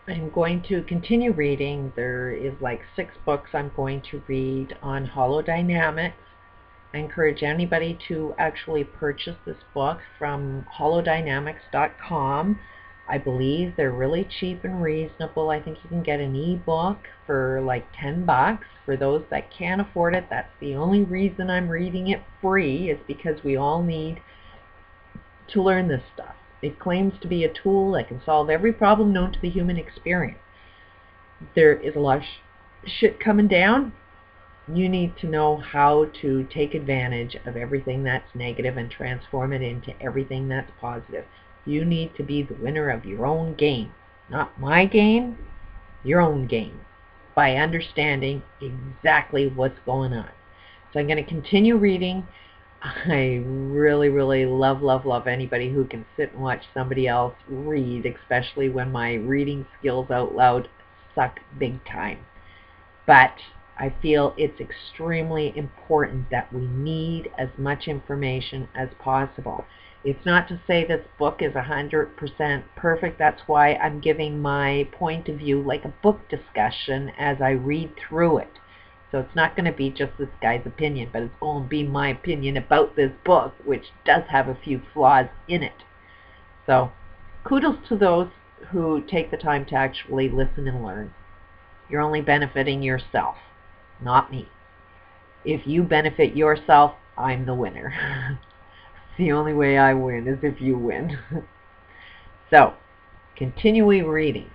I'm going to continue reading. There is like 6 books I'm going to read on holodynamics. I encourage anybody to actually purchase this book from holodynamics.com. I believe they're really cheap and reasonable. I think you can get an ebook for like $10. For those that can't afford it, that's the only reason I'm reading it free, is because we all need to learn this stuff. It claims to be a tool that can solve every problem known to the human experience. There is a lot of shit coming down. You need to know how to take advantage of everything that's negative and transform it into everything that's positive. You need to be the winner of your own game. Not my game, your own game, by understanding exactly what's going on. So I'm going to continue reading. I really, really love anybody who can sit and watch somebody else read, especially when my reading skills out loud suck big time. But I feel it's extremely important that we need as much information as possible. It's not to say this book is 100% perfect. That's why I'm giving my point of view like a book discussion as I read through it. So it's not going to be just this guy's opinion, but it's going to be my opinion about this book, which does have a few flaws in it. So kudos to those who take the time to actually listen and learn. You're only benefiting yourself, not me. If you benefit yourself, I'm the winner. The only way I win is if you win. So, continuing reading.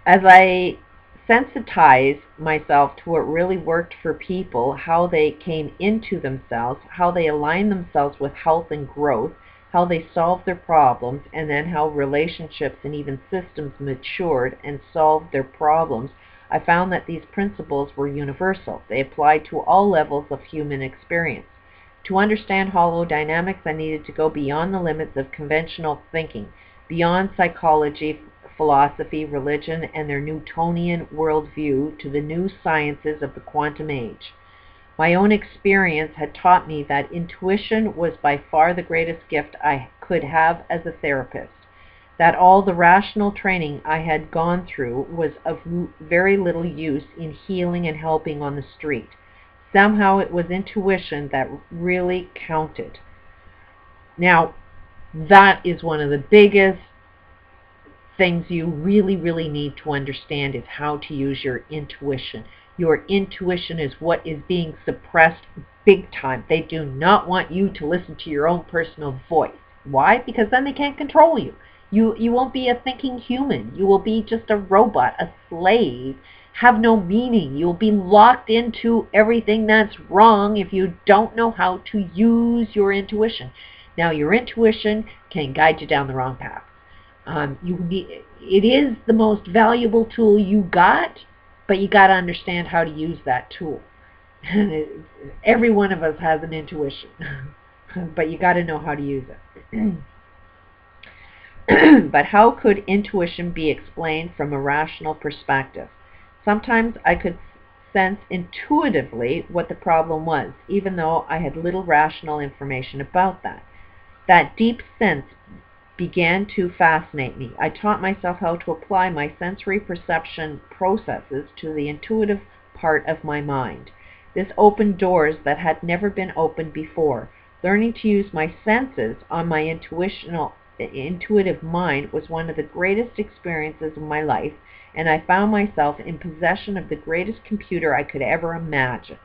As I sensitize myself to what really worked for people, how they came into themselves, how they align themselves with health and growth, how they solved their problems, and then how relationships and even systems matured and solved their problems, I found that these principles were universal. They applied to all levels of human experience. To understand holodynamics, I needed to go beyond the limits of conventional thinking, beyond psychology, philosophy, religion, and their Newtonian worldview, to the new sciences of the quantum age. My own experience had taught me that intuition was by far the greatest gift I could have as a therapist, that all the rational training I had gone through was of very little use in healing and helping on the street. Somehow it was intuition that really counted. Now, that is one of the biggest things you really need to understand, is how to use your intuition. Your intuition is what is being suppressed big time. They do not want you to listen to your own personal voice. Why? Because then they can't control you. You won't be a thinking human. You will be just a robot, a slave, have no meaning. You'll be locked into everything that's wrong if you don't know how to use your intuition. Now, your intuition can guide you down the wrong path. It is the most valuable tool you got, but you got to understand how to use that tool. Every one of us has an intuition, but you got to know how to use it. But how could intuition be explained from a rational perspective? Sometimes I could sense intuitively what the problem was, even though I had little rational information about that. That deep sense began to fascinate me. I taught myself how to apply my sensory perception processes to the intuitive part of my mind. This opened doors that had never been opened before. Learning to use my senses on my intuitive mind was one of the greatest experiences of my life, and I found myself in possession of the greatest computer I could ever imagine.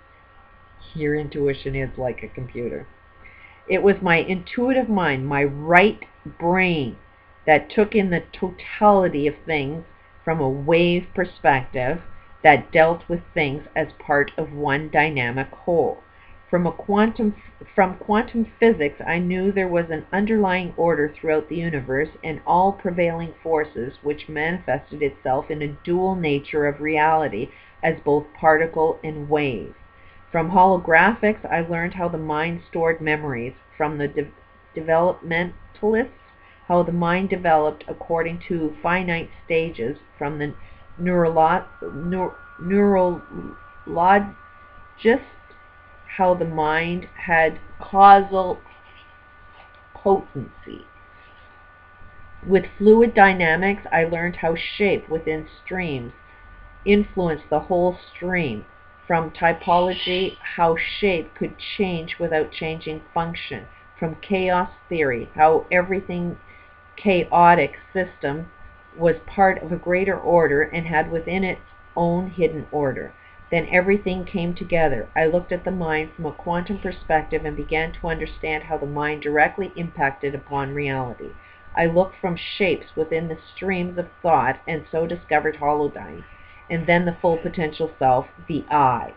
Your intuition is like a computer. It was my intuitive mind, my right brain, that took in the totality of things from a wave perspective, that dealt with things as part of one dynamic whole. From quantum physics, I knew there was an underlying order throughout the universe and all prevailing forces, which manifested itself in a dual nature of reality as both particle and wave. From holographics, I learned how the mind stored memories. From the developmentalists, how the mind developed according to finite stages. From the neurologists, how the mind had causal potency. With fluid dynamics, I learned how shape within streams influenced the whole stream. From typology, how shape could change without changing function. From chaos theory, how everything chaotic system was part of a greater order and had within its own hidden order. Then everything came together. I looked at the mind from a quantum perspective and began to understand how the mind directly impacted upon reality. I looked from shapes within the streams of thought and so discovered holodyne, and then the full potential self, the I.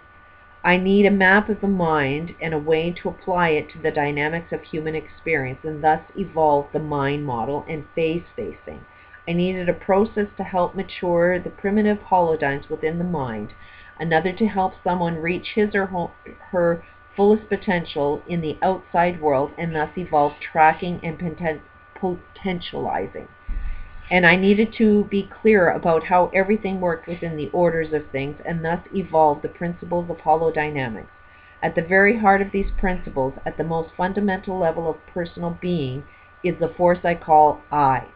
I need a map of the mind and a way to apply it to the dynamics of human experience, and thus evolve the mind model and phase spacing. I needed a process to help mature the primitive holodynes within the mind, another to help someone reach his or her fullest potential in the outside world, and thus evolve tracking and potentializing. And I needed to be clear about how everything worked within the orders of things, and thus evolve the principles of holodynamics. At the very heart of these principles, at the most fundamental level of personal being, is the force I call I.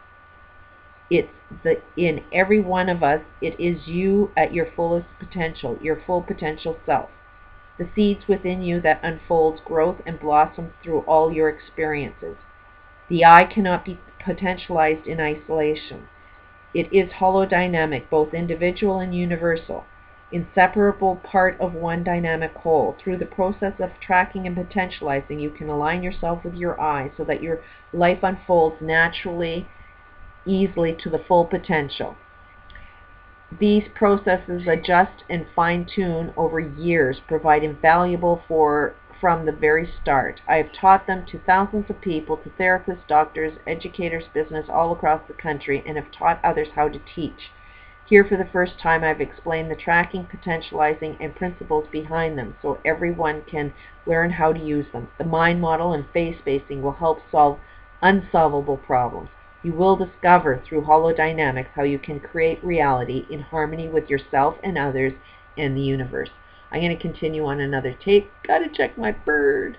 It's in every one of us. It is you at your fullest potential, your full potential self. The seeds within you that unfolds growth and blossoms through all your experiences. The I cannot be potentialized in isolation. It is holodynamic, both individual and universal, inseparable part of one dynamic whole. Through the process of tracking and potentializing, you can align yourself with your I so that your life unfolds naturally, easily to the full potential. These processes adjust and fine-tune over years, provide invaluable from the very start. I have taught them to thousands of people, to therapists, doctors, educators, business all across the country, and have taught others how to teach. Here for the first time I've explained the tracking, potentializing, and principles behind them so everyone can learn how to use them. The mind model and phase spacing will help solve unsolvable problems. You will discover through holodynamics how you can create reality in harmony with yourself and others and the universe. I'm going to continue on another tape. Gotta check my bird.